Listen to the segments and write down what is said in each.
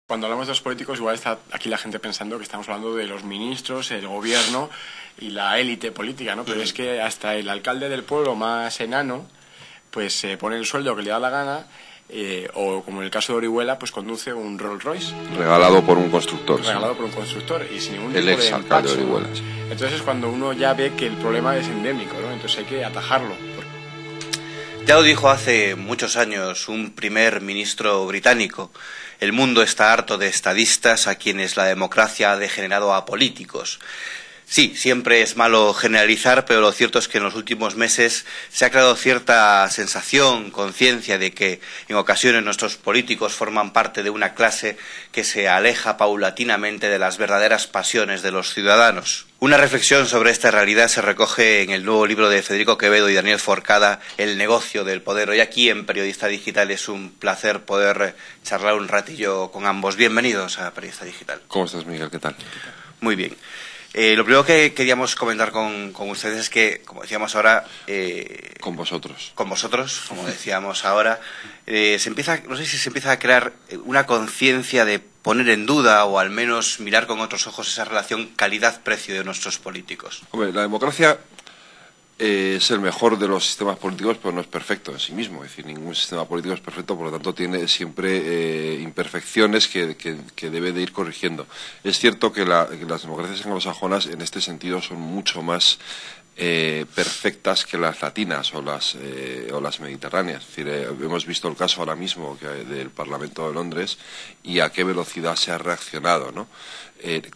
Cuando hablamos de los políticos, igual está aquí la gente pensando que estamos hablando de los ministros, el gobierno y la élite política, ¿no? Pero es que hasta el alcalde del pueblo más enano, pues se pone el sueldo que le da la gana, o como en el caso de Orihuela, pues conduce un Rolls Royce. Regalado por un constructor. Regalado sí. por un constructor y sin ningún El tipo de exalcalde de empacho, ¿no? Orihuela. Entonces es cuando uno ya ve que el problema es endémico, ¿no? Entonces hay que atajarlo. Ya lo dijo hace muchos años un primer ministro británico. El mundo está harto de estadistas a quienes la democracia ha degenerado a políticos. Sí, siempre es malo generalizar, pero lo cierto es que en los últimos meses se ha creado cierta sensación, conciencia de que en ocasiones nuestros políticos forman parte de una clase que se aleja paulatinamente de las verdaderas pasiones de los ciudadanos. Una reflexión sobre esta realidad se recoge en el nuevo libro de Federico Quevedo y Daniel Forcada, El negocio del poder. Hoy aquí en Periodista Digital es un placer poder charlar un ratillo con ambos. Bienvenidos a Periodista Digital. ¿Cómo estás, Miguel? ¿Qué tal? Muy bien. Lo primero que queríamos comentar con ustedes es que, como decíamos ahora... Con vosotros. Con vosotros, como decíamos ahora, no sé si se empieza a crear una conciencia de poner en duda o al menos mirar con otros ojos esa relación calidad-precio de nuestros políticos. Hombre, la democracia es el mejor de los sistemas políticos, pero no es perfecto en sí mismo. Es decir, ningún sistema político es perfecto, por lo tanto tiene siempre imperfecciones que debe de ir corrigiendo. Es cierto que las democracias anglosajonas en este sentido son mucho más perfectas que las latinas o las mediterráneas. Es decir, hemos visto el caso ahora mismo del Parlamento de Londres y a qué velocidad se ha reaccionado, ¿no?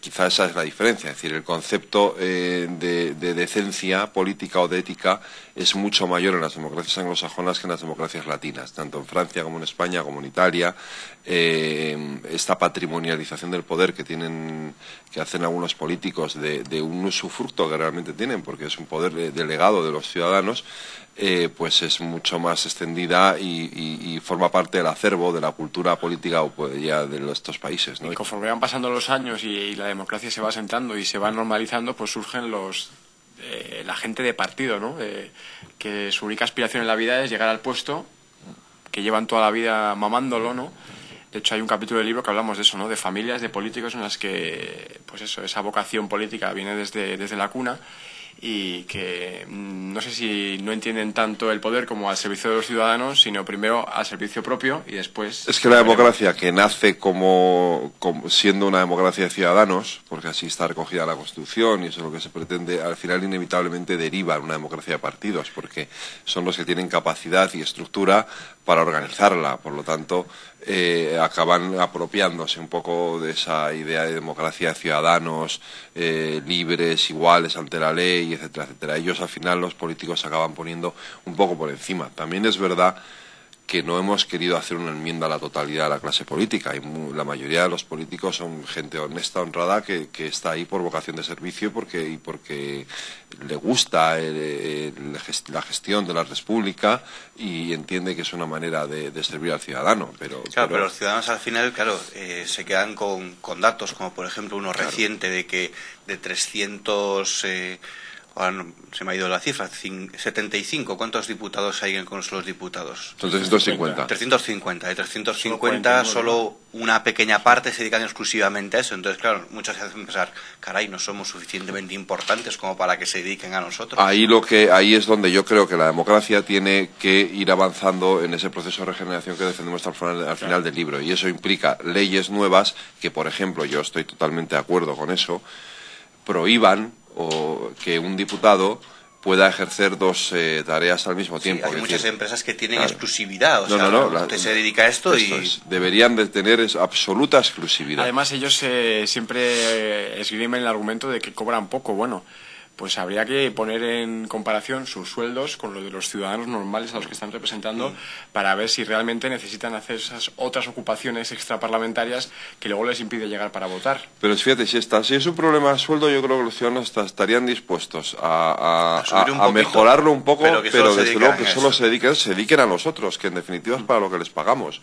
Quizá esa es la diferencia, es decir, el concepto de decencia política o de ética es mucho mayor en las democracias anglosajonas que en las democracias latinas, tanto en Francia como en España, como en Italia. Esta patrimonialización del poder que hacen algunos políticos de un usufructo que realmente tienen, porque es un poder delegado de los ciudadanos, pues es mucho más extendida y forma parte del acervo de la cultura política ya de estos países, ¿no? Y conforme van pasando los años y la democracia se va asentando y se va normalizando, pues surgen la gente de partido, ¿no? Que su única aspiración en la vida es llegar al puesto, que llevan toda la vida mamándolo, ¿no? De hecho, hay un capítulo del libro que hablamos de eso, ¿no? De familias, de políticos en las que, pues eso, esa vocación política viene desde la cuna y que no sé si no entienden tanto el poder como al servicio de los ciudadanos, sino primero al servicio propio y después... Es que la democracia, que nace como siendo una democracia de ciudadanos, porque así está recogida la Constitución y eso es lo que se pretende, al final inevitablemente deriva en una democracia de partidos, porque son los que tienen capacidad y estructura para organizarla. Por lo tanto, acaban apropiándose un poco de esa idea de democracia de ciudadanos libres, iguales ante la ley, etcétera, etcétera. Ellos, al final, los políticos se acaban poniendo un poco por encima. También es verdad que no hemos querido hacer una enmienda a la totalidad de la clase política y la mayoría de los políticos son gente honesta, honrada, que está ahí por vocación de servicio y porque le gusta la gestión de la república y entiende que es una manera de servir al ciudadano. Pero los ciudadanos al final, se quedan con datos, como por ejemplo uno reciente de que de 300... ahora no, se me ha ido la cifra, 75. ¿Cuántos diputados hay con los diputados? Son 350. 350. De 350, solo una pequeña parte se dedican exclusivamente a eso. Entonces, claro, muchos se hacen pensar, caray, no somos suficientemente importantes como para que se dediquen a nosotros. Ahí es donde yo creo que la democracia tiene que ir avanzando en ese proceso de regeneración que defendemos al final del libro. Y eso implica leyes nuevas que, por ejemplo, yo estoy totalmente de acuerdo con eso, prohíban o que un diputado pueda ejercer dos tareas al mismo tiempo. Sí, hay muchas empresas que tienen exclusividad, usted se dedica a esto deberían de tener absoluta exclusividad. Además, ellos siempre esgrimen el argumento de que cobran poco. Bueno, pues habría que poner en comparación sus sueldos con los de los ciudadanos normales a los que están representando para ver si realmente necesitan hacer esas otras ocupaciones extraparlamentarias que luego les impide llegar para votar. Pero fíjate, si es un problema de sueldo, yo creo que los ciudadanos estarían dispuestos a mejorarlo un poco, pero desde luego que solo se dediquen a nosotros, que en definitiva es para lo que les pagamos.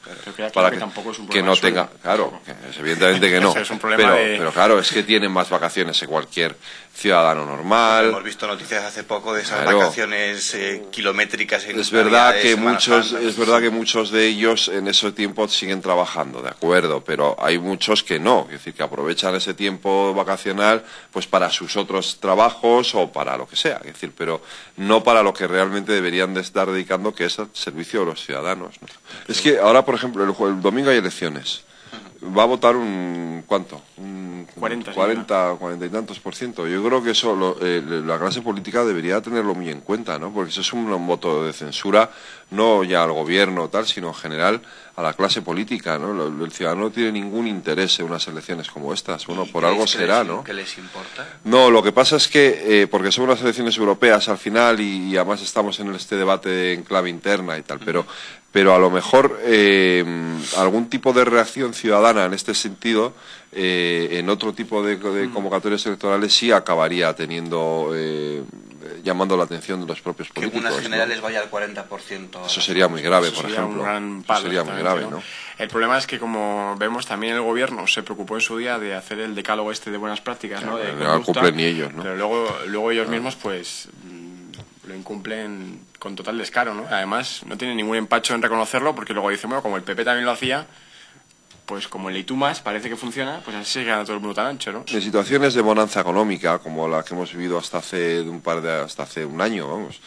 Para que tampoco es un problema que no tenga, claro, evidentemente que no. Es un problema pero claro, es que tienen más vacaciones que cualquier ciudadano normal. Hemos visto noticias hace poco de esas Claro. vacaciones kilométricas en Es verdad Navidades, que Semana Santa. es verdad que muchos de ellos en ese tiempo siguen trabajando, de acuerdo, pero hay muchos que no, es decir, que aprovechan ese tiempo vacacional pues para sus otros trabajos o para lo que sea, es decir, pero no para lo que realmente deberían de estar dedicando, que es al servicio de los ciudadanos, ¿no? Es que ahora, por ejemplo, el domingo hay elecciones. Va a votar ¿cuánto? 40 y tantos %. Yo creo que eso la clase política debería tenerlo muy en cuenta, ¿no? Porque eso es un voto de censura, no ya al gobierno tal, sino en general a la clase política, ¿no? El ciudadano no tiene ningún interés en unas elecciones como estas. Bueno, por algo será, ¿no? ¿Qué les importa? No, lo que pasa es que, porque son unas elecciones europeas al final y además estamos en este debate en clave interna y tal, pero a lo mejor algún tipo de reacción ciudadana en este sentido, en otro tipo de convocatorias electorales sí acabaría teniendo, llamando la atención de los propios Que políticos, unas ¿no? generales vaya al 40%. Eso sería muy grave, Eso por sería ejemplo. un gran palo, Sería muy exactamente, grave, ¿no? El problema es que, como vemos, también el gobierno se preocupó en su día de hacer el decálogo este de buenas prácticas, ¿no? De No lo conducta, cumplen ni ellos, ¿no? Pero luego ellos mismos, pues, lo incumplen con total descaro, ¿no? Además, no tienen ningún empacho en reconocerlo, porque luego dicen, bueno, como el PP también lo hacía, pues como el Y tú más parece que funciona, pues así se queda todo el mundo tan ancho, ¿no? En situaciones de bonanza económica, como la que hemos vivido hasta hace un año, vamos,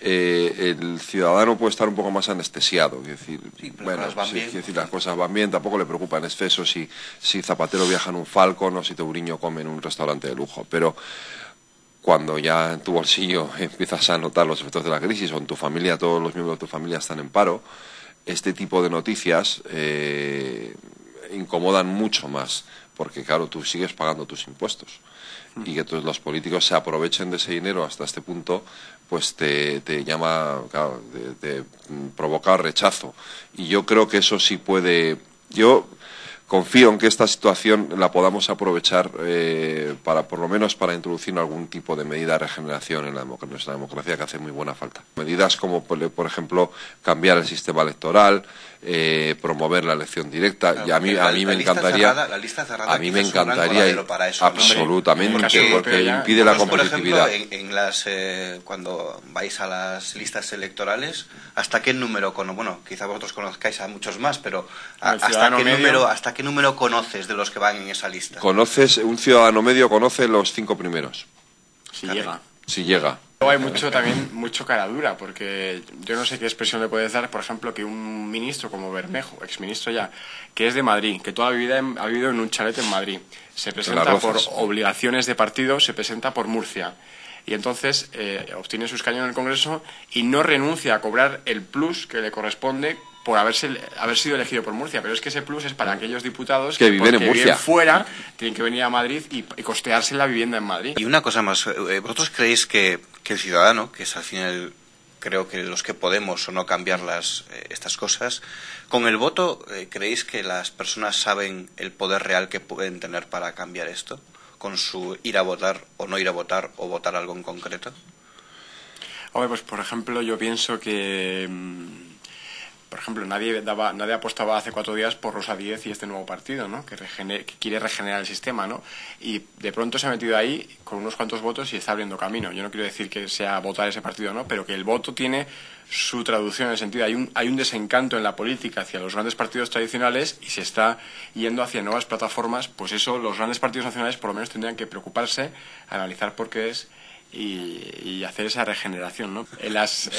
el ciudadano puede estar un poco más anestesiado, es decir, Sí, pero bueno, las van bien. es decir, las cosas van bien, tampoco le preocupa en exceso si Zapatero viaja en un Falcon o si Touriño come en un restaurante de lujo, pero cuando ya en tu bolsillo empiezas a notar los efectos de la crisis o en tu familia, todos los miembros de tu familia están en paro, este tipo de noticias incomodan mucho más, porque claro, tú sigues pagando tus impuestos y que entonces los políticos se aprovechen de ese dinero hasta este punto, pues te llama, claro, te provoca rechazo. Y yo creo que eso sí puede... Yo confío en que esta situación la podamos aprovechar para, por lo menos, para introducir algún tipo de medida de regeneración en nuestra democracia, que hace muy buena falta. Medidas como, por ejemplo, cambiar el sistema electoral, promover la elección directa. Claro, y a mí me encantaría... La lista cerrada a mí me quizás es un gran encantaría coladero para eso, ¿no? absolutamente, porque ya, impide la Vosotros, por competitividad. ejemplo, cuando vais a las listas electorales, ¿hasta qué número bueno, quizá vosotros conozcáis a muchos más, pero El ciudadano medio. ¿hasta qué número conoces de los que van en esa lista? Un ciudadano medio conoce los 5 primeros, Si Caray. llega. si llega. Luego hay mucho cara dura, porque yo no sé qué expresión le puedes dar, por ejemplo, que un ministro como Bermejo, exministro ya, que es de Madrid, que toda la vida ha vivido en un chalet en Madrid, se presenta por Rozas. obligaciones de partido, se presenta por Murcia, y entonces obtiene su escaño en el Congreso y no renuncia a cobrar el plus que le corresponde por haber sido elegido por Murcia, pero es que ese plus es para aquellos diputados Que viven en porque Murcia. fuera, tienen que venir a Madrid y costearse la vivienda en Madrid. Y una cosa más, ¿vosotros creéis que el ciudadano, que es al final, creo que los que podemos o no cambiar estas cosas, con el voto, ¿creéis que las personas saben el poder real que pueden tener para cambiar esto? Con su ir a votar o no ir a votar o votar algo en concreto. Hombre, pues por ejemplo, yo pienso que, por ejemplo, nadie apostaba hace 4 días por Rosa Díez y este nuevo partido, ¿no? Que quiere regenerar el sistema, ¿no? Y de pronto se ha metido ahí con unos cuantos votos y está abriendo camino. Yo no quiero decir que sea votar ese partido, ¿no? Pero que el voto tiene su traducción en el sentido. Hay un desencanto en la política hacia los grandes partidos tradicionales y se está yendo hacia nuevas plataformas. Pues eso, los grandes partidos nacionales por lo menos tendrían que preocuparse, analizar por qué es y hacer esa regeneración, ¿no? En las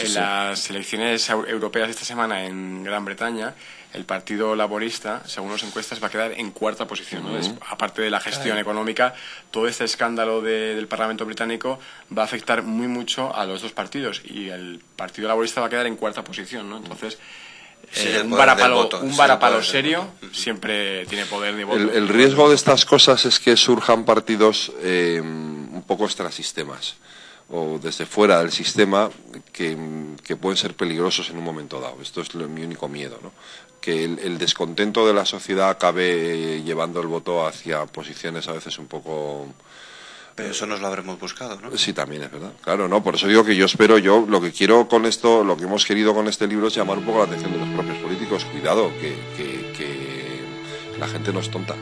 elecciones europeas de esta semana en Gran Bretaña, el Partido Laborista, según las encuestas, va a quedar en 4ª posición, ¿no? Aparte de la gestión económica, todo este escándalo del Parlamento británico va a afectar muy mucho a los dos partidos y el Partido Laborista va a quedar en 4ª posición, ¿no? Entonces, un varapalo serio siempre tiene poder de voto. El riesgo de estas cosas es que surjan partidos un poco extrasistemas o desde fuera del sistema que pueden ser peligrosos en un momento dado. Esto es mi único miedo, ¿no? Que el descontento de la sociedad acabe llevando el voto hacia posiciones a veces un poco... Pero eso nos lo habremos buscado, ¿no? Sí, también es verdad. Claro, no, por eso digo que yo lo que quiero con esto, lo que hemos querido con este libro es llamar un poco la atención de los propios políticos. Cuidado, que la gente no es tonta.